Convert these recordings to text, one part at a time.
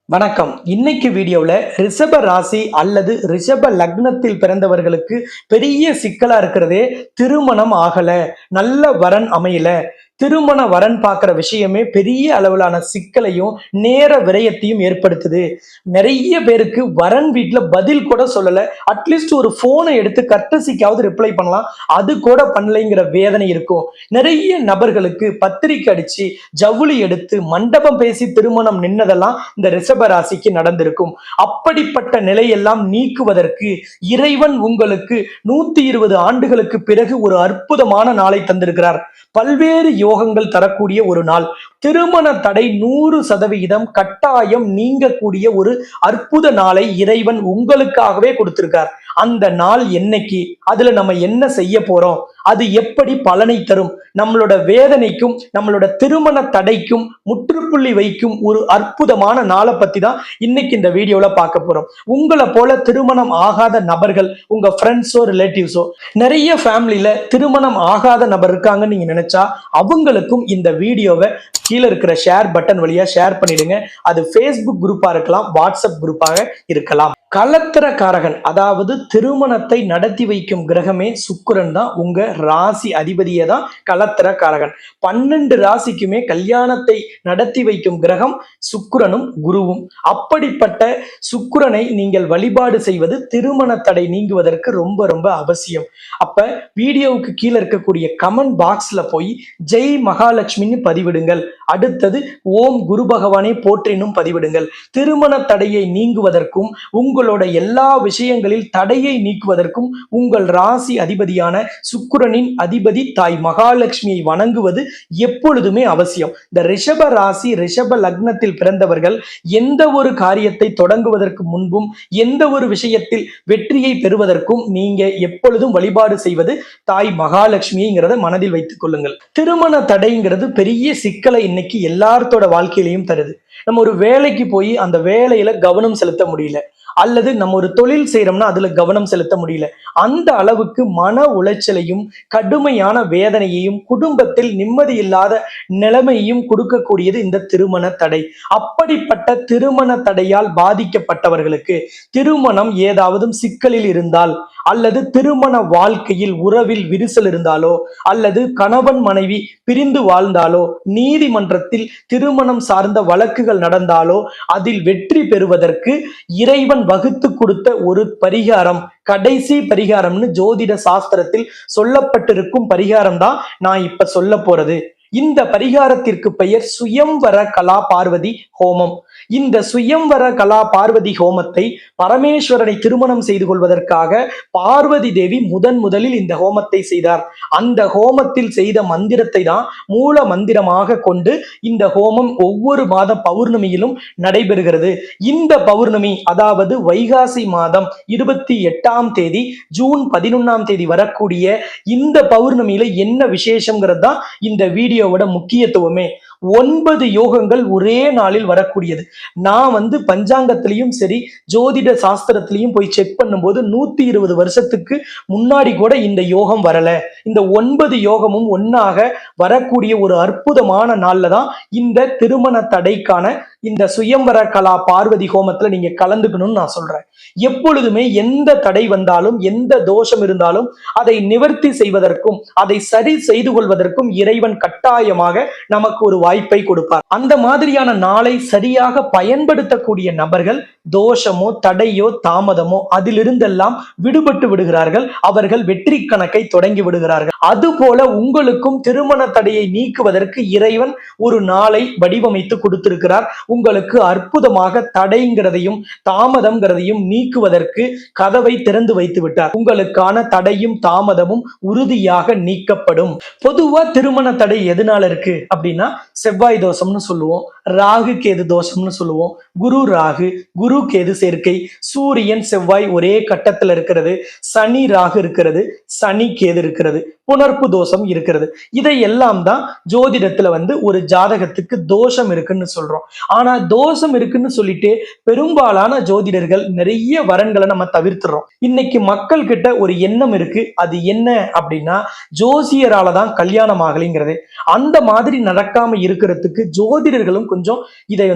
வணக்கம். இன்னைக்கு வீடியோல ரிஷப ராசி அல்லது ரிஷப லக்னத்தில் பிறந்தவர்களுக்கு பெரிய சிக்கலா இருக்கிறதே திருமணம் ஆகல, நல்ல வரன் அமையல. திருமண வரன் பார்க்குற விஷயமே பெரிய அளவிலான சிக்கலையும் நேர விரயத்தையும் ஏற்படுத்துது. நிறைய பேருக்கு வரன் வீட்டில் பதில் கூட சொல்லலை. அட்லீஸ்ட் ஒரு ஃபோனை எடுத்து கர்டசிக்காவது ரிப்ளை பண்ணலாம், அது கூட பண்ணலைங்கிற வேதனை இருக்கும். நிறைய நபர்களுக்கு பத்திரிக்கை அடிச்சு ஜவுளி எடுத்து மண்டபம் பேசி திருமணம் நின்னதெல்லாம் இந்த ரிஷப ராசிக்கு நடந்திருக்கும். அப்படிப்பட்ட நிலையெல்லாம் நீக்குவதற்கு இறைவன் உங்களுக்கு 120 ஆண்டுகளுக்கு பிறகு ஒரு அற்புதமான நாளை தந்திருக்கிறார். பல்வேறு யோகங்கள் தரக்கூடிய ஒரு நாள். திருமண தடை 100% கட்டாயம் நீங்கக்கூடிய ஒரு அற்புத நாளை இறைவன் உங்களுக்காகவே கொடுத்திருக்கார். அந்த நாள் என்னைக்கு, அதுல நம்ம என்ன செய்ய போறோம், அது எப்படி பலனை தரும், நம்மளோட வேதனைக்கும் நம்மளோட திருமண தடைக்கும் முற்றுப்புள்ளி வைக்கும் ஒரு அற்புதமான நாளை பத்தி தான் இன்னைக்கு இந்த வீடியோல பார்க்க போறோம். உங்களை போல திருமணம் ஆகாத நபர்கள், உங்க ஃப்ரெண்ட்ஸோ ரிலேட்டிவ்ஸோ, நிறைய ஃபேமிலியில திருமணம் ஆகாத நபர் இருக்காங்கன்னு நீங்க நினைச்சா அவங்களுக்கும் இந்த வீடியோவை கீழே இருக்கிற ஷேர் பட்டன் வழியா ஷேர் பண்ணிடுங்க. அது ஃபேஸ்புக் குரூப்பா இருக்கலாம், வாட்ஸ்அப் குரூப்பாக இருக்கலாம். கலத்திரக்காரகன், அதாவது திருமணத்தை நடத்தி வைக்கும் கிரகமே சுக்கிரன் தான். உங்க ராசி அதிபதியே தான் கலத்திரக்காரகன். 12 ராசிக்குமே கல்யாணத்தை நடத்தி வைக்கும் கிரகம் சுக்கிரனும் குருவும். அப்படிப்பட்ட சுக்கிரனை நீங்கள் வழிபாடு செய்வது திருமண தடை நீங்குவதற்கு ரொம்ப ரொம்ப அவசியம். அப்ப வீடியோவுக்கு கீழே இருக்கக்கூடிய கமெண்ட் பாக்ஸ்ல போய் ஜெய் மகாலட்சுமின்னு பதிவிடுங்கள். அடுத்தது ஓம் குரு பகவானை போற்றினும் பதிவிடுங்கள். திருமண தடையை நீங்குவதற்கும் உங்களோட எல்லா விஷயங்களில் தடையை நீக்குவதற்கும் உங்கள் ராசி அதிபதியான சுக்கிரனின் அதிபதி தாய் மகாலட்சுமியை வணங்குவது எப்பொழுதுமே அவசியம். இந்த ரிஷப ராசி ரிஷப லக்னத்தில் பிறந்தவர்கள் எந்த ஒரு காரியத்தை தொடங்குவதற்கு முன்பும் எந்த ஒரு விஷயத்தில் வெற்றியை பெறுவதற்கும் நீங்க எப்பொழுதும் வழிபாடு செய்வது தாய் மகாலட்சுமிங்கிறத மனதில் வைத்துக் கொள்ளுங்கள். திருமண தடைங்கிறது பெரிய சிக்கலை இன்னைக்கு எல்லாத்தோட வாழ்க்கையிலையும் தருது. நம்ம ஒரு வேலைக்கு போய் அந்த வேலையில கவனம் செலுத்த முடியல, அல்லது நம்ம ஒரு தொழில் செய்யறோம்னா அதுல கவனம் செலுத்த முடியல. அந்த அளவுக்கு மன உளைச்சலையும் கடுமையான வேதனையையும் குடும்பத்தில் நிம்மதி இல்லாத நிலைமையையும் கொடுக்கக்கூடியது இந்த திருமண தடை. அப்படிப்பட்ட திருமண தடையால் பாதிக்கப்பட்டவர்களுக்கு திருமணம் ஏதாவது சிக்கலில் இருந்தால், அல்லது திருமண வாழ்க்கையில் உறவில் விரிசல் இருந்தாலோ, அல்லது கணவன் மனைவி பிரிந்து வாழ்ந்தாலோ, நீதிமன்றத்தில் திருமணம் சார்ந்த வழக்குகள் நடந்தாலோ அதில் வெற்றி பெறுவதற்கு இறைவன் வகுத்து கொடுத்த ஒரு பரிகாரம், கடைசி பரிகாரம்னு ஜோதிட சாஸ்திரத்தில் சொல்லப்பட்டிருக்கும் பரிகாரம் தான் நான் இப்ப சொல்ல போறது. இந்த பரிகாரத்திற்கு பெயர் சுயம்வர கலா பார்வதி ஹோமம். இந்த சுயம்வர கலா பார்வதி ஹோமத்தை பரமேஸ்வரனை திருமணம் செய்து கொள்வதற்காக பார்வதி தேவி முதலில் இந்த ஹோமத்தை செய்தார். அந்த ஹோமத்தில் செய்த மந்திரத்தை தான் மூல மந்திரமாக கொண்டு இந்த ஹோமம் ஒவ்வொரு மாத பௌர்ணமியிலும் நடைபெறுகிறது. இந்த பௌர்ணமி, அதாவது வைகாசி மாதம் 28ஆம் தேதி, ஜூன் 11ஆம் தேதி வரக்கூடிய இந்த பௌர்ணமியில என்ன விசேஷங்கிறது தான் இந்த வீடியோவோட முக்கியத்துவமே. 9 யோகங்கள் ஒரே நாளில் வரக்கூடியது. நான் பஞ்சாங்கத்திலையும் சரி ஜோதிட சாஸ்திரத்திலையும் போய் செக் பண்ணும்போது 120 வருஷத்துக்கு முன்னாடி கூட இந்த யோகம் வரல. இந்த 9 யோகமும் ஒன்னாக வரக்கூடிய ஒரு அற்புதமான நாள்ல தான் இந்த திருமண தடைக்கான இந்த சுயம்வர கலா பார்வதி ஹோமத்துல நீங்க கலந்துக்கணும்னு நான் சொல்றேன். எப்பொழுதுமே எந்த தடை வந்தாலும் எந்த தோஷம் இருந்தாலும் அதை நிவர்த்தி செய்வதற்கும் அதை சரி செய்து கொள்வதற்கும் இறைவன் கட்டாயமாக நமக்கு ஒரு வாய்ப்பை கொடுப்பார். அந்த மாதிரியான நாளை சரியாக பயன்படுத்தக்கூடிய நபர்கள் தோஷமோ தடையோ தாமதமோ அதிலிருந்தெல்லாம் விடுபட்டு விடுகிறார்கள். அவர்கள் வெற்றி கணக்கை தொடங்கி விடுகிறார்கள். அதுபோல உங்களுக்கும் திருமண தடையை நீக்குவதற்கு இறைவன் ஒரு நாளை வடிவமைத்து கொடுத்திருக்கிறார். உங்களுக்கு அற்புதமாக தடைங்கிறதையும் தாமதம்ங்கிறதையும் நீக்குவதற்கு கதவை திறந்து வைத்து விட்டார். உங்களுக்கான தடையும் தாமதமும் உறுதியாக நீக்கப்படும். பொதுவா திருமண தடை எதனால இருக்கு அப்படின்னா, செவ்வாய் தோஷம்னு சொல்லுவோம், ராகு கேது தோஷம்னு சொல்லுவோம், குரு ராகு குரு கேது சேர்க்கை, சூரியன் செவ்வாய் ஒரே கட்டத்துல இருக்கிறது, சனி ராகு இருக்கிறது, சனி கேது இருக்கிறது, புணர்ப்பு தோஷம் இருக்கிறது. இதையெல்லாம் தான் ஜோதிடத்துல ஒரு ஜாதகத்துக்கு தோஷம் இருக்குன்னு சொல்றோம். ஆனா தோஷம் இருக்குன்னு சொல்லிட்டு பெரும்பாலான ஜோதிடர்கள் நிறைய வரன்களை நம்ம தவிர்த்துறோம். இன்னைக்கு மக்கள் கிட்ட ஒரு எண்ணம் இருக்கு. அது என்ன அப்படின்னா, ஜோசியரால தான் கல்யாணம் ஆகலைங்கிறது. அந்த மாதிரி நடக்காம இருக்கிறதுக்கு ஜோதிடர்களும் கொஞ்சம் இதை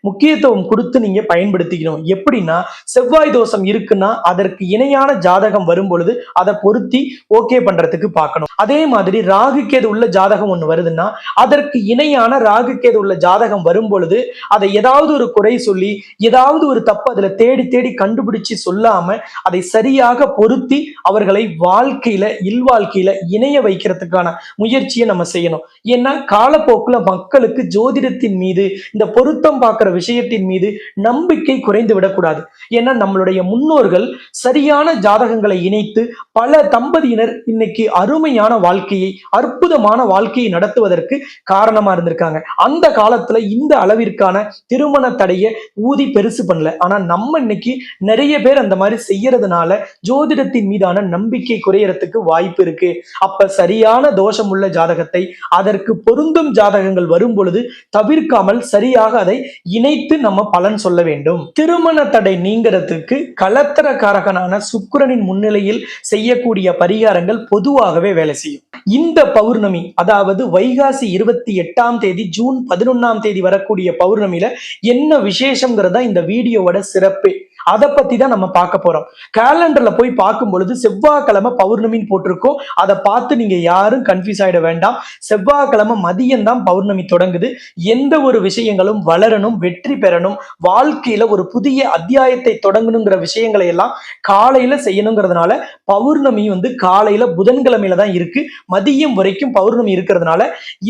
முக்கியத்துவம் கொடுத்து நீங்க பயன்படுத்திக்கணும். எப்படின்னா, செவ்வாய் தோஷம் இருக்குன்னா அதற்கு இணையான ஜாதகம் வரும் பொழுது அதை பொருத்தி ஓகே பண்றதுக்கு பார்க்கணும். அதே மாதிரி ராகு கேது உள்ள ஜாதகம் ஒண்ணு வருதுன்னா அதற்கு இணையான ராகு கேது உள்ள ஜாதகம் வரும் பொழுது அதை ஏதாவது ஒரு குறை சொல்லி ஏதாவது ஒரு தப்பு அதுல தேடி தேடி கண்டுபிடிச்சு சொல்லாம அதை சரியாக பொருத்தி அவர்களை வாழ்க்கையில இல்வாழ்க்கையில இணைய வைக்கிறதுக்கான முயற்சியை நம்ம செய்யணும். ஏன்னா காலப்போக்குல மக்களுக்கு ஜோதிடத்தின் மீது இந்த பொருத்தம் பார்க்கிற விஷயத்தின் மீது நம்பிக்கை குறைந்து விடக்கூடாது. ஏன்னா நம்மளுடைய முன்னோர்கள் சரியான ஜாதகங்களை இணைத்து பல தம்பதியினர் இன்னைக்கு அருமையான வாழ்க்கையை அற்புதமான வாழ்க்கையை நடத்துவதற்கு காரணமா இருந்திருக்காங்க. அந்த காலத்துல இந்த அளவிற்கான திருமண தடையை ஊதி பெருசு பண்ணல. ஆனா நம்ம இன்னைக்கு நிறைய பேர் அந்த மாதிரி செய்யறதுனால ஜோதிடத்தின் மீதான நம்பிக்கை குறையறதுக்கு வாய்ப்பு இருக்கு. அப்ப சரியான தோஷம் உள்ள ஜாதகத்தை அதற்கு பொருந்தும் ஜாதகங்கள் வரும் பொழுது தவிர்க்காமல் சரியாக அதை இணைத்து நம்ம பலன் சொல்ல வேண்டும். திருமண தடை நீங்கிறதுக்கு கலத்திரக்காரகனான சுக்கிரனின் முன்னிலையில் செய்யக்கூடிய பரிகாரங்கள் பொதுவாகவே வேலை செய்யும். இந்த பௌர்ணமி, அதாவது வைகாசி 28ஆம் தேதி ஜூன் 11ஆம் தேதி வரக்கூடிய பௌர்ணமியில என்ன விசேஷம்ங்கிறதா இந்த வீடியோவோட சிறப்பு. அதை பத்தி தான் நம்ம பார்க்க போறோம். கேலண்டர்ல போய் பார்க்கும் பொழுது செவ்வாய்க்கிழமை பௌர்ணமின்னு போட்டிருக்கோம். அதை பார்த்து நீங்க யாரும் கன்ஃபியூஸ் ஆயிட வேண்டாம். செவ்வாய்க்கிழமை மதியம் தான் பௌர்ணமி தொடங்குது. எந்த ஒரு விஷயங்களும் வளரணும், வெற்றி பெறணும், வாழ்க்கையில ஒரு புதிய அத்தியாயத்தை தொடங்கணுங்கிற விஷயங்களை எல்லாம் காலையில செய்யணுங்கிறதுனால பௌர்ணமி காலையில புதன்கிழமையில தான் இருக்கு. மதியம் வரைக்கும் பௌர்ணமி இருக்கிறதுனால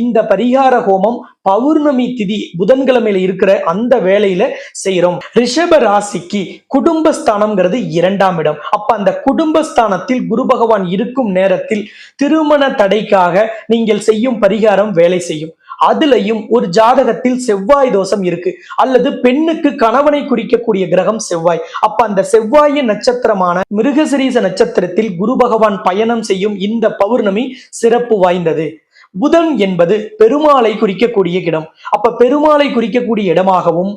இந்த பரிகார ஹோமம் பௌர்ணமி திதி புதன்கிழமையில இருக்கிற அந்த வேளையில செய்யறோம். ரிஷப ராசிக்கு குடும்பஸ்தானம்ங்கிறது 2ஆம் இடம். அப்ப அந்த குடும்பஸ்தானத்தில் குரு பகவான் இருக்கும் நேரத்தில் திருமண தடைக்காக நீங்கள் செய்யும் பரிகாரம் வேலை செய்யும். அதுலயும் ஒரு ஜாதகத்தில் செவ்வாய் தோஷம் இருக்கு, அல்லது பெண்ணுக்கு கணவனை குறிக்கக்கூடிய கிரகம் செவ்வாய். அப்ப அந்த செவ்வாயின் நட்சத்திரமான மிருகசிரீச நட்சத்திரத்தில் குரு பகவான் பயணம் செய்யும் இந்த பௌர்ணமி சிறப்பு வாய்ந்தது. புதன் என்பது பெருமாளை குறிக்கக்கூடிய இடம். அப்ப பெருமாளை குறிக்கக்கூடிய இடமாகவும்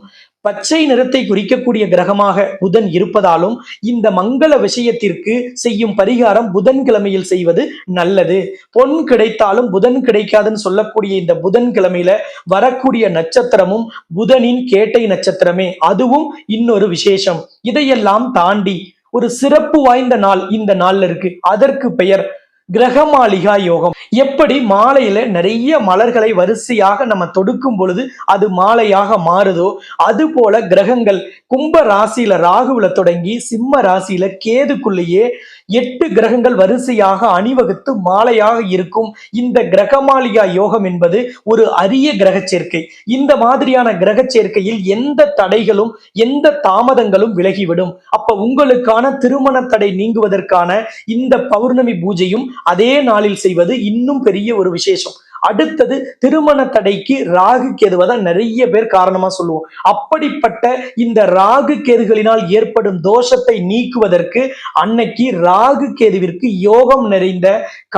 பச்சை நிறத்தை குறிக்கக்கூடிய கிரகமாக புதன் இருப்பதாலும் இந்த மங்கள விஷயத்திற்கு செய்யும் பரிகாரம் புதன்கிழமையில் செய்வது நல்லது. பொன் கிடைத்தாலும் புதன் கிடைக்காதுன்னு சொல்லக்கூடிய இந்த புதன்கிழமையில வரக்கூடிய நட்சத்திரமும் புதனின் கேட்டை நட்சத்திரமே, அதுவும் இன்னொரு விசேஷம். இதையெல்லாம் தாண்டி ஒரு சிறப்பு வாய்ந்த நாள் இந்த நாள்ல இருக்கு. அதற்கு பெயர் கிரகமாளிகா யோகம். எப்படி மாலையில நிறைய மலர்களை வரிசையாக நம்ம தொடுக்கும் பொழுது அது மாலையாக மாறுதோ, அது போல கிரகங்கள் கும்ப ராசியில ராகுவில தொடங்கி சிம்ம ராசியில கேதுக்குள்ளேயே 8 கிரகங்கள் வரிசையாக அணிவகுத்து மாலையாக இருக்கும். இந்த கிரகமாளிகா யோகம் என்பது ஒரு அரிய கிரக சேர்க்கை. இந்த மாதிரியான கிரக சேர்க்கையில் எந்த தடைகளும் எந்த தாமதங்களும் விலகிவிடும். அப்ப உங்களுக்கான திருமண தடை நீங்குவதற்கான இந்த பௌர்ணமி பூஜையும் அதே நாளில் செய்வது இன்னும் பெரிய ஒரு விசேஷம். அடுத்தது திருமண தடைக்கு ராகு கேதுவை நிறைய பேர் காரணமா சொல்லுவோம். அப்படிப்பட்ட இந்த ராகு கேதுகளினால் ஏற்படும் தோஷத்தை நீக்குவதற்கு அன்னைக்கு ராகு கேதுவிற்கு யோகம் நிறைந்த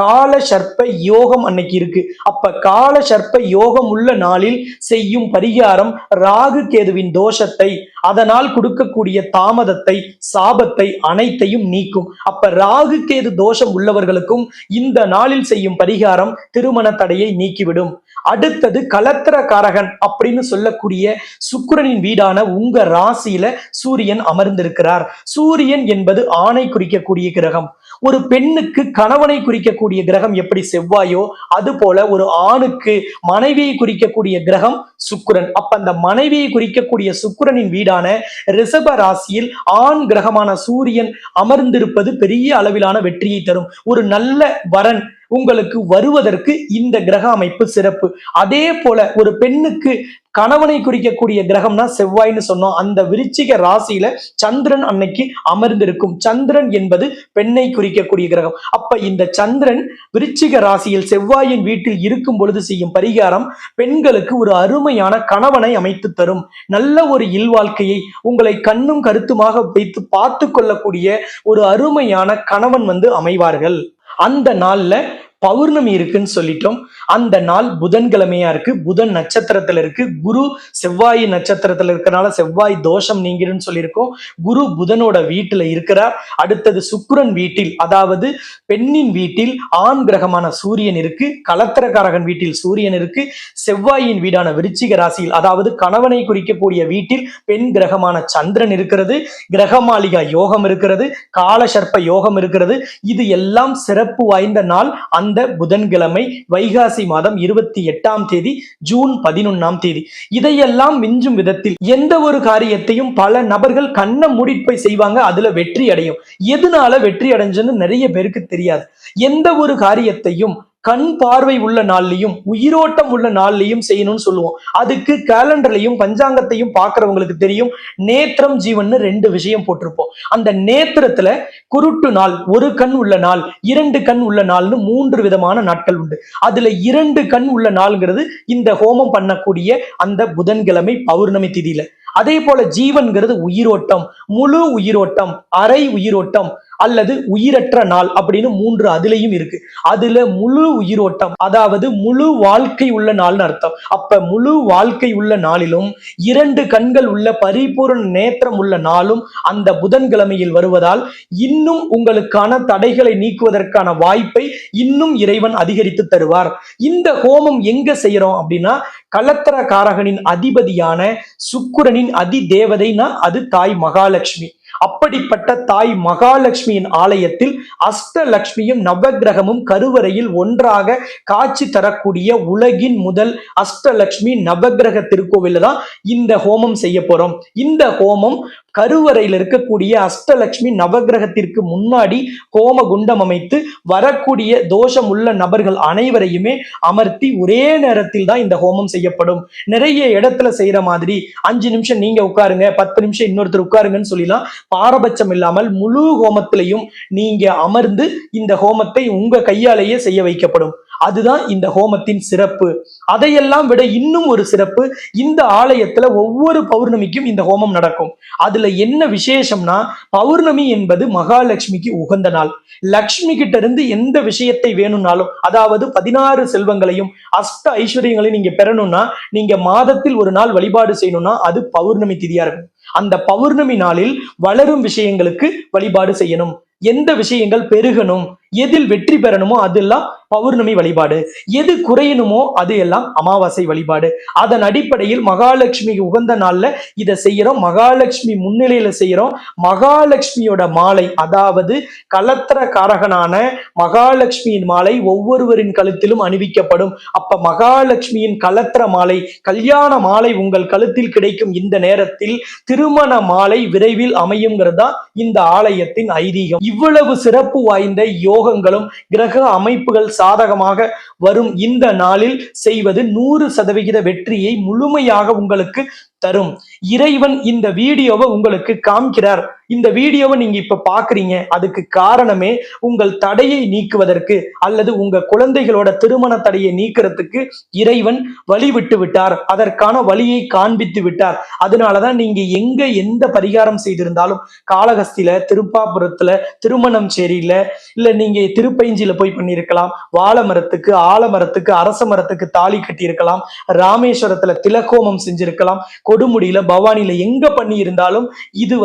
கால சர்ப்ப யோகம் அன்னைக்கு இருக்கு. அப்ப கால சர்ப்ப யோகம் உள்ள நாளில் செய்யும் பரிகாரம் ராகு கேதுவின் தோஷத்தை, அதனால் கொடுக்கக்கூடிய தாமதத்தை, சாபத்தை அனைத்தையும் நீக்கும். அப்ப ராகு கேது தோஷம் உள்ளவர்களுக்கும் இந்த நாளில் செய்யும் பரிகாரம் திருமண தடையை நீக்கிவிடும். அடுத்தது கலத்திரக்காரகன் அப்படின்னு சொல்லக்கூடிய சுக்கிரனின் வீடான உங்க ராசியில சூரியன் அமர்ந்திருக்கிறார். சூரியன் என்பது ஆணை குறிக்கக்கூடிய கிரகம். ஒரு பெண்ணுக்கு கணவனை குறிக்கக்கூடிய கிரகம் எப்படி செவ்வாயோ, அது போல ஒரு ஆணுக்கு மனைவியை குறிக்கக்கூடிய கிரகம் சுக்கிரன். அப்ப அந்த மனைவியை குறிக்கக்கூடிய சுக்கிரனின் வீடான ரிஷப ராசியில் ஆண் கிரகமான சூரியன் அமர்ந்திருப்பது பெரிய அளவிலான வெற்றியை தரும். ஒரு நல்ல வரன் உங்களுக்கு வருவதற்கு இந்த கிரக அமைப்பு சிறப்பு. அதே போல ஒரு பெண்ணுக்கு கணவனை குறிக்கக்கூடிய கிரகம்னா செவ்வாய்னு சொன்னோம். அந்த விருச்சிக ராசியில சந்திரன் அன்னைக்கு அமர்ந்திருக்கும். சந்திரன் என்பது பெண்ணை குறிக்கக்கூடிய கிரகம். அப்ப இந்த சந்திரன் விருச்சிக ராசியில் செவ்வாயின் வீட்டில் இருக்கும் பொழுது செய்யும் பரிகாரம் பெண்களுக்கு ஒரு அருமையான கணவனை அமைத்து தரும். நல்ல ஒரு இல்வாழ்க்கையை உங்களை கண்ணும் கருத்துமாக வைத்து பார்த்து கொள்ளக்கூடிய ஒரு அருமையான கணவன் அமைவார்கள். அந்த நாள்ல பௌர்ணமி இருக்குன்னு சொல்லிட்டோம். அந்த நாள் புதன்கிழமையா இருக்கு. புதன் நட்சத்திரத்துல இருக்கு. குரு செவ்வாய் நட்சத்திரத்துல இருக்கறனால செவ்வாய் தோஷம் நீங்கிருன்னு சொல்லியிருக்கோம். குரு புதனோட வீட்டுல இருக்கிறார். அடுத்தது சுக்கிரன் வீட்டில், அதாவது பெண்ணின் வீட்டில் ஆண் கிரகமான சூரியன் இருக்கு. கலத்திரக்காரகன் வீட்டில் சூரியன் இருக்கு. செவ்வாயின் வீடான விருச்சிக ராசியில், அதாவது கணவனை குறிக்கக்கூடிய வீட்டில் பெண் கிரகமான சந்திரன் இருக்கிறது. கிரகமாளிகா யோகம் இருக்கிறது. காலசர்ப்ப யோகம் இருக்கிறது. இது எல்லாம் சிறப்பு வாய்ந்த நாள் அந்த புதன்கிழமை, வைகாசி மாதம் 28ஆம் தேதி, ஜூன் 11ஆம் தேதி. இதையெல்லாம் மிஞ்சும் விதத்தில் எந்த ஒரு காரியத்தையும் பல நபர்கள் கண்ணை மூடிட்டு போய் செய்வாங்க, அதுல வெற்றி அடையும். எதனால வெற்றி அடைஞ்சுன்னு நிறைய பேருக்கு தெரியாது. எந்த ஒரு காரியத்தையும் கண் பார்வை உள்ள நாள்லயும் உயிரோட்டம் உள்ள நாள்லயும் செய்யணும்னு சொல்லுவோம். அதுக்கு கேலண்டர்லையும் பஞ்சாங்கத்தையும் பாக்குறவங்களுக்கு தெரியும். நேத்திரம் ஜீவன் 2 விஷயம் போட்டிருப்போம். அந்த நேத்திரத்துல குருட்டு நாள், ஒரு கண் உள்ள நாள், 2 கண் உள்ள நாள்னு 3 விதமான நாட்கள் உண்டு. அதுல 2 கண் உள்ள நாள்ங்கிறது இந்த ஹோமம் பண்ணக்கூடிய அந்த புதன்கிழமை பௌர்ணமி திதியில. அதே போல ஜீவன்கிறது உயிரோட்டம், முழு உயிரோட்டம், அரை உயிரோட்டம் அல்லது உயிரற்ற நாள் அப்படின்னு 3 அதுலயும் இருக்கு. அதுல முழு உயிரோட்டம், அதாவது முழு வாழ்க்கை உள்ள நாள்னு அர்த்தம். அப்ப முழு வாழ்க்கை உள்ள நாளிலும் 2 கண்கள் உள்ள பரிபூர்ண நேத்திரம் உள்ள நாளும் அந்த புதன்கிழமையில் வருவதால் இன்னும் உங்களுக்கான தடைகளை நீக்குவதற்கான வாய்ப்பை இன்னும் இறைவன் அதிகரித்து தருவார். இந்த ஹோமம் எங்க செய்யறோம் அப்படின்னா, கலத்திர காரகனின் அதிபதியான சுக்கிரனின் அதி தேவதைனா அது தாய் மகாலட்சுமி. அப்படிப்பட்ட தாய் மகாலட்சுமியின் ஆலயத்தில் அஷ்டலட்சுமியும் நவகிரகமும் கருவறையில் ஒன்றாக காட்சி தரக்கூடிய உலகின் முதல் அஷ்டலட்சுமி நவகிரக திருக்கோவில தான் இந்த ஹோமம் செய்ய போறோம். இந்த ஹோமம் கருவறையில் இருக்கக்கூடிய அஷ்டலட்சுமி நவகிரகத்திற்கு முன்னாடி ஹோம குண்டம் அமைத்து வரக்கூடிய தோஷம் உள்ள நபர்கள் அனைவரையுமே அமர்த்தி ஒரே நேரத்தில் தான் இந்த ஹோமம் செய்யப்படும். நிறைய இடத்துல செய்யற மாதிரி 5 நிமிஷம் நீங்க உட்காருங்க, 10 நிமிஷம் இன்னொருத்தர் உட்காருங்கன்னு சொல்லிலாம் பாரபட்சம் இல்லாமல் முழு ஹோமத்திலையும் நீங்க அமர்ந்து இந்த ஹோமத்தை உங்க கையாலேயே செய்ய வைக்கப்படும். அதுதான் இந்த ஹோமத்தின் சிறப்பு. அதையெல்லாம் விட இன்னும் ஒரு சிறப்பு, இந்த ஆலயத்துல ஒவ்வொரு பௌர்ணமிக்கும் இந்த ஹோமம் நடக்கும். அதுல என்ன விசேஷம்னா, பௌர்ணமி என்பது மகாலட்சுமிக்கு உகந்த நாள். லட்சுமி கிட்ட இருந்து எந்த விஷயத்தை வேணும்னாலும், அதாவது 16 செல்வங்களையும் அஷ்ட ஐஸ்வர்யங்களையும் நீங்க பெறணும்னா, நீங்க மாதத்தில் ஒரு நாள் வழிபாடு செய்யணும்னா அது பௌர்ணமி திதியா இருக்கும். அந்த பௌர்ணமி நாளில் வளரும் விஷயங்களுக்கு வழிபாடு செய்யணும். எந்த விஷயங்கள் பெருகணும், எதில் வெற்றி பெறணுமோ அதெல்லாம் பௌர்ணமி வழிபாடு, எது குறையணுமோ அது எல்லாம் அமாவாசை வழிபாடு. அதன் அடிப்படையில் மகாலட்சுமிக்கு உகந்த நாள்ல இதை செய்யறோம். மகாலட்சுமி முன்னிலையில செய்யறோம். மகாலட்சுமியோட மாலை, அதாவது கலத்திர காரகனான மகாலட்சுமியின் மாலை ஒவ்வொருவரின் கழுத்திலும் அணிவிக்கப்படும். அப்ப மகாலட்சுமியின் கலத்திர மாலை, கல்யாண மாலை உங்கள் கழுத்தில் கிடைக்கும். இந்த நேரத்தில் திருமண மாலை விரைவில் அமையுங்கிறதா இந்த ஆலயத்தின் ஐதீகம். இவ்வளவு சிறப்பு வாய்ந்த யோகங்களும் கிரக அமைப்புகள் சாதகமாக வரும் இந்த நாளில் செய்வது 100% வெற்றியை முழுமையாக உங்களுக்கு தரும். இறைவன் இந்த வீடியோவை உங்களுக்கு காமிக்கிறார். இந்த வீடியோவை நீங்க இப்ப பாக்குறீங்க, அதுக்கு காரணமே உங்கள் தடையை நீக்குவதற்கு அல்லது உங்க குழந்தைகளோட திருமண தடையை நீக்கிறதுக்கு இறைவன் வழி விட்டு விட்டார். அதற்கான வழியை காண்பித்து விட்டார். அதனாலதான் நீங்க எங்க எந்த பரிகாரம் செய்திருந்தாலும், காளகஸ்தியில, திருப்பாபுரத்துல திருமணம் சரியில்ல, இல்ல நீங்க திருப்பைஞ்சில போய் பண்ணியிருக்கலாம், வாழை மரத்துக்கு, ஆலமரத்துக்கு, அரச மரத்துக்கு தாலி கட்டி இருக்கலாம், ராமேஸ்வரத்துல திலகோமம் செஞ்சிருக்கலாம், கொடுமுடியில, பவானியில எங்க பண்ணி இருந்தாலும் இது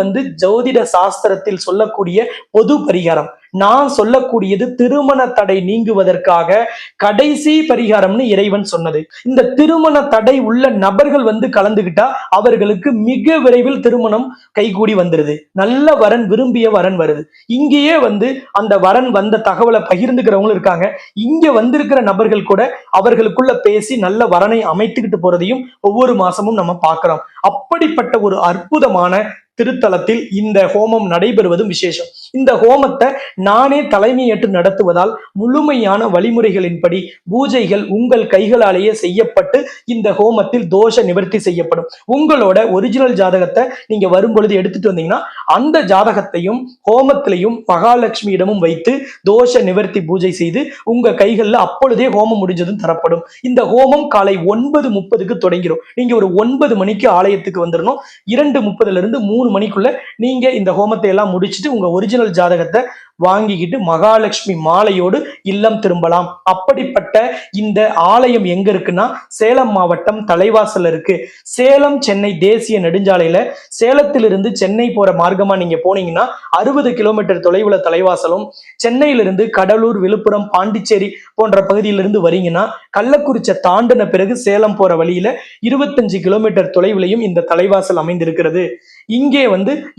ஜோதிட சாஸ்திரத்தில் சொல்லக்கூடிய பொது பரிகாரம். நான் சொல்லக்கூடியது திருமண தடை நீங்குவதற்காக கடைசி பரிகாரம்னு இறைவன் சொன்னது. இந்த திருமண தடை உள்ள நபர்கள் கலந்துகிட்டா அவர்களுக்கு மிக விரைவில் திருமணம் கைகூடி வந்துருது. நல்ல வரன், விரும்பிய வரன் வருது. இங்கேயே அந்த வரன் வந்த தகவலை பகிர்ந்துக்கிறவங்களும் இருக்காங்க. இங்க வந்திருக்கிற நபர்கள் கூட அவர்களுக்குள்ள பேசி நல்ல வரனை அமைத்துக்கிட்டு போறதையும் ஒவ்வொரு மாசமும் நம்ம பார்க்கிறோம். அப்படிப்பட்ட ஒரு அற்புதமான திருத்தலத்தில் இந்த ஹோமம் நடைபெறுவதும் விசேஷம். இந்த ஹோமத்தை நானே தலைமையேற்று நடத்துவதால் முழுமையான வழிமுறைகளின்படி பூஜைகள் உங்கள் கைகளாலேயே செய்யப்பட்டு இந்த ஹோமத்தில் தோஷ நிவர்த்தி செய்யப்படும். உங்களோட ஒரிஜினல் ஜாதகத்தை நீங்க வரும்பொழுது எடுத்துட்டு வந்தீங்கன்னா அந்த ஜாதகத்தையும் ஹோமத்திலையும் மகாலட்சுமியிடமும் வைத்து தோஷ நிவர்த்தி பூஜை செய்து உங்க கைகள்ல அப்பொழுதே ஹோமம் முடிஞ்சதும் தரப்படும். இந்த ஹோமம் காலை 9:30 தொடங்கிடும். நீங்க ஒரு 9 மணிக்கு ஆலயத்துக்கு வந்துடணும். 2:30 3 மணிக்குள்ள நீங்க இந்த ஹோமத்தை எல்லாம் முடிச்சுட்டு உங்க ஒரிஜினல் ஜாதகத்தை வாங்கிக்கிட்டு மகாலட்சுமி மாலையோடு இல்லம் திரும்பலாம். அப்படிப்பட்ட இந்த ஆலயம் எங்க இருக்குன்னா சேலம் மாவட்டம் தலைவாசல் இருக்கு. சேலம் சென்னை தேசிய நெடுஞ்சாலையில சேலத்திலிருந்து சென்னை போற மார்க்கமா நீங்க போனீங்கன்னா 60 கிலோமீட்டர் தொலைவுல தலைவாசலும், சென்னையிலிருந்து கடலூர், விழுப்புரம், பாண்டிச்சேரி போன்ற பகுதியிலிருந்து வரீங்கன்னா கள்ளக்குறிச்சி தாண்டின பிறகு சேலம் போற வழியில 25 கிலோமீட்டர் தொலைவிலையும் இந்த தலைவாசல் அமைந்திருக்கிறது. இங்கே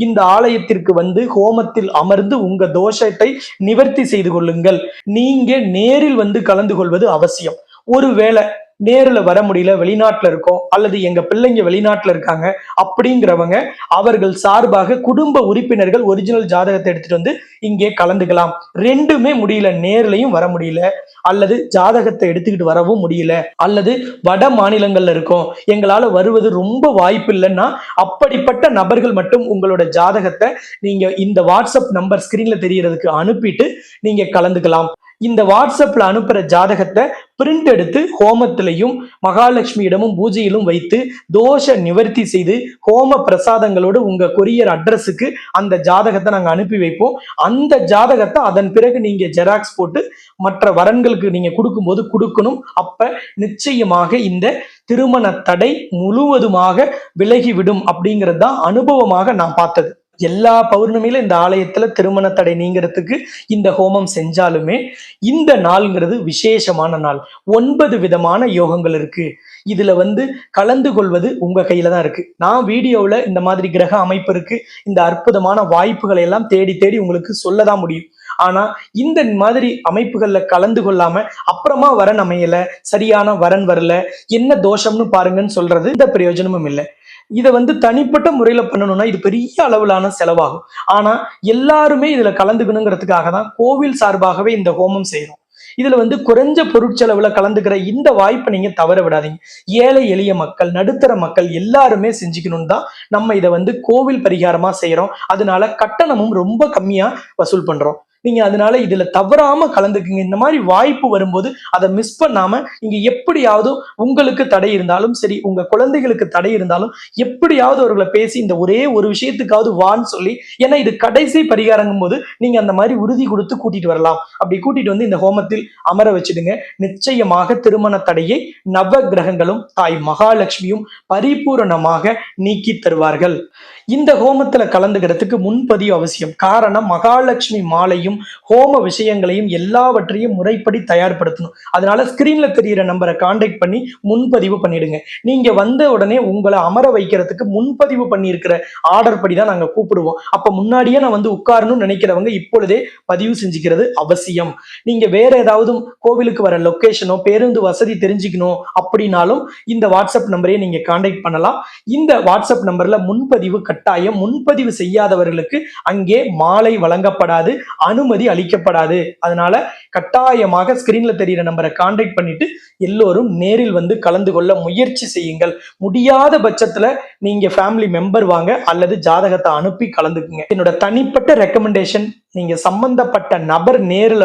இந்த ஆலயத்திற்கு ஹோமத்தில் அமர்ந்து உங்க தோஷத்தை நிவர்த்தி செய்து கொள்ளுங்கள். நீங்க நேரில் கலந்து கொள்வது அவசியம். ஒருவேளை நேரில் வர முடியல, வெளிநாட்டுல இருக்கோம் அல்லது எங்க பிள்ளைங்க வெளிநாட்டுல இருக்காங்க அப்படிங்கிறவங்க அவர்கள் சார்பாக குடும்ப உறுப்பினர்கள் ஒரிஜினல் ஜாதகத்தை எடுத்துட்டு இங்கே கலந்துக்கலாம். ரெண்டுமே முடியல, நேர்லயும் வர முடியல அல்லது ஜாதகத்தை எடுத்துக்கிட்டு வரவும் முடியல அல்லது வட மாநிலங்கள்ல இருக்கோம், எங்களால வருவது ரொம்ப வாய்ப்பு இல்லைன்னா அப்படிப்பட்ட நபர்கள் மட்டும் உங்களோட ஜாதகத்தை நீங்க இந்த வாட்ஸ்அப் நம்பர் ஸ்கிரீன்ல தெரியறதுக்கு அனுப்பிட்டு நீங்க கலந்துக்கலாம். இந்த வாட்ஸ்அப்ல அனுப்புற ஜாதகத்தை பிரிண்ட் எடுத்து ஹோமத்திலையும் மகாலட்சுமியிடமும் பூஜையிலும் வைத்து தோஷ நிவர்த்தி செய்து ஹோம பிரசாதங்களோடு உங்க கொரியர் அட்ரஸுக்கு அந்த ஜாதகத்தை நாங்க அனுப்பி வைப்போம். அந்த ஜாதகத்தை அதன் பிறகு நீங்க ஜெராக்ஸ் போட்டு மற்ற வரன்களுக்கு நீங்க கொடுக்கும்போது கொடுக்கணும். அப்ப நிச்சயமாக இந்த திருமண தடை முழுவதுமாக விலகிவிடும். அப்படிங்கிறது தான் அனுபவமாக நான் பார்த்தது. எல்லா பௌர்ணமியில இந்த ஆலயத்துல திருமண தடை நீங்கிறதுக்கு இந்த ஹோமம் செஞ்சாலுமே இந்த நாள்ங்கிறது விசேஷமான நாள். 9 விதமான யோகங்கள் இருக்கு. இதுல கலந்து கொள்வது உங்க கையில தான் இருக்கு. நான் வீடியோவில் இந்த மாதிரி கிரக அமைப்பு இருக்கு, இந்த அற்புதமான வாய்ப்புகளை எல்லாம் தேடி தேடி உங்களுக்கு சொல்லதான் முடியும். ஆனா இந்த மாதிரி அமைப்புகள்ல கலந்து கொள்ளாம அப்புறமா வரன் அமையல, சரியான வரன் வரல, என்ன தோஷம்னு பாருங்கன்னு சொல்றது இந்த பிரயோஜனமும் இல்லை. இதை தனிப்பட்ட முறையில பண்ணணும்னா இது பெரிய அளவிலான செலவாகும். ஆனா எல்லாருமே இதுல கலந்துக்கணுங்கிறதுக்காக தான் கோவில் சார்பாகவே இந்த ஹோமம் செய்யறோம். இதுல குறைஞ்ச பொருட்செலவுல கலந்துக்கிற இந்த வாய்ப்பை நீங்க தவற விடாதீங்க. ஏழை எளிய மக்கள், நடுத்தர மக்கள் எல்லாருமே செஞ்சுக்கணும்னு தான் நம்ம இதை கோவில் பரிகாரமா செய்யறோம். அதனால கட்டணமும் ரொம்ப கம்மியா வசூல் பண்றோம். நீங்க அதனால இதுல தவறாம கலந்துக்குங்க. இந்த மாதிரி வாய்ப்பு வரும்போது அதை மிஸ் பண்ணாம இங்க எப்படியாவது உங்களுக்கு தடை இருந்தாலும் சரி, உங்க குழந்தைகளுக்கு தடை இருந்தாலும் எப்படியாவது அவர்களை பேசி இந்த ஒரே ஒரு விஷயத்துக்காவது வான்னு சொல்லி, ஏன்னா இது கடைசி பரிகாரங்கும் போது நீங்க அந்த மாதிரி உறுதி கொடுத்து கூட்டிட்டு வரலாம். அப்படி கூட்டிட்டு இந்த ஹோமத்தில் அமர வச்சிடுங்க. நிச்சயமாக திருமண தடையை நவ கிரகங்களும் தாய் மகாலட்சுமியும் பரிபூரணமாக நீக்கி தருவார்கள். இந்த ஹோமத்துல கலந்துக்கிறதுக்கு முன்பதிவு அவசியம். காரணம், மகாலட்சுமி மாலையும் ஹோம விஷயங்களையும் எல்லாவற்றையும் முறைப்படி தயார்படுத்தணும். அதனால ஸ்கிரீன்ல தெரியிற நம்பரை கான்டாக்ட் பண்ணி முன்பதிவு பண்ணிடுங்க. நீங்க வந்த உடனே உங்களை அமர வைக்கிறதுக்கு முன்பதிவு பண்ணி இருக்கிற ஆர்டர் படி தான் நாங்க கூப்பிடுவோம். அப்ப முன்னாடியே நான் உட்காரணும்னு நினைக்கிறவங்க இப்பொழுதே பதிவு செஞ்சுக்கிறது அவசியம். நீங்க வேற ஏதாவது கோவிலுக்கு வர லொகேஷனோ பேருந்து வசதி தெரிஞ்சுக்கணும் அப்படின்னாலும் இந்த வாட்ஸ்அப் நம்பரையே நீங்க கான்டாக்ட் பண்ணலாம். இந்த வாட்ஸ்அப் நம்பர்ல முன்பதிவு கட்டாயம். முன்பதிவு செய்யாதவர்களுக்கு அங்கே மாலை வழங்கப்படாது, அனுமதி அளிக்கப்படாது. அதனால கட்டாயமாக ஸ்கிரீன்ல தெரியிற நம்பரை கான்டாக்ட் பண்ணிட்டு எல்லோரும் நேரில் கலந்து கொள்ள முயற்சி செய்யுங்கள். முடியாத பட்சத்துல நீங்க ஃபேமிலி மெம்பர் வாங்க அல்லது ஜாதகத்தை அனுப்பி கலந்துக்குங்க. என்னோட தனிப்பட்ட ரெக்கமெண்டேஷன், நீங்க சம்பந்தப்பட்ட நபர் நேரில்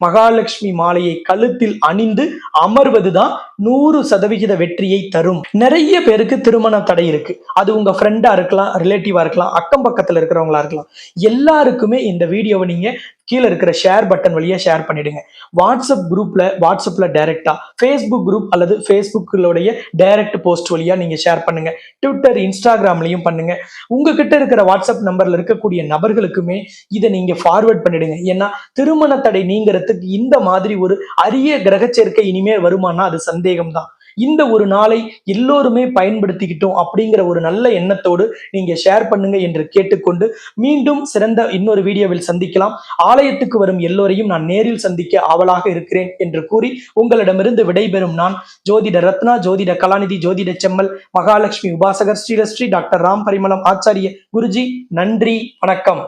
மகாலட்சுமி மாலையை கழுத்தில் அணிந்து அமர்வதுதான் 100% வெற்றியை தரும். நிறைய பேருக்கு திருமண தடை இருக்கு. அது உங்க ஃப்ரெண்டா இருக்கலாம், ரிலேட்டிவா இருக்கலாம், அக்கம் பக்கத்துல இருக்கிறவங்களா இருக்கலாம். எல்லாருக்குமே இந்த வீடியோவை நீங்க கீழே இருக்கிற ஷேர் பட்டன் வழியா ஷேர் பண்ணிடுங்க. வாட்ஸ்அப்ல டைரக்டா, ஃபேஸ்புக் குரூப் அல்லது ஃபேஸ்புக்களுடைய டைரக்ட் போஸ்ட் வழியா நீங்க ஷேர் பண்ணுங்க. ட்விட்டர், இன்ஸ்டாகிராம்லையும் பண்ணுங்க. உங்ககிட்ட இருக்கிற வாட்ஸ்அப் நம்பர்ல இருக்கக்கூடிய நபர்களுக்குமே இதை நீங்க ஃபார்வர்ட் பண்ணிடுங்க. ஏன்னா திருமண தடை நீங்கிறதுக்கு இந்த மாதிரி ஒரு அரிய கிரக சேர்க்கை இனிமேல் வருமானா அது சந்தேகம்தான். இந்த ஒரு நாளை எல்லோருமே பயன்படுத்திக்கிட்டோம் அப்படிங்கிற ஒரு நல்ல எண்ணத்தோடு நீங்க ஷேர் பண்ணுங்க என்று கேட்டுக்கொண்டு மீண்டும் சிறந்த இன்னொரு வீடியோவில் சந்திக்கலாம். ஆலயத்துக்கு வரும் எல்லோரையும் நான் நேரில் சந்திக்க ஆவலாக இருக்கிறேன் என்று கூறி உங்களிடமிருந்து விடைபெறும் நான் ஜோதிட ரத்னா, ஜோதிட கலாநிதி, ஜோதிட செம்மல், மகாலட்சுமி உபாசகர், ஸ்ரீ டாக்டர் ராம் பரிமளம் ஆச்சாரிய குருஜி. நன்றி, வணக்கம்.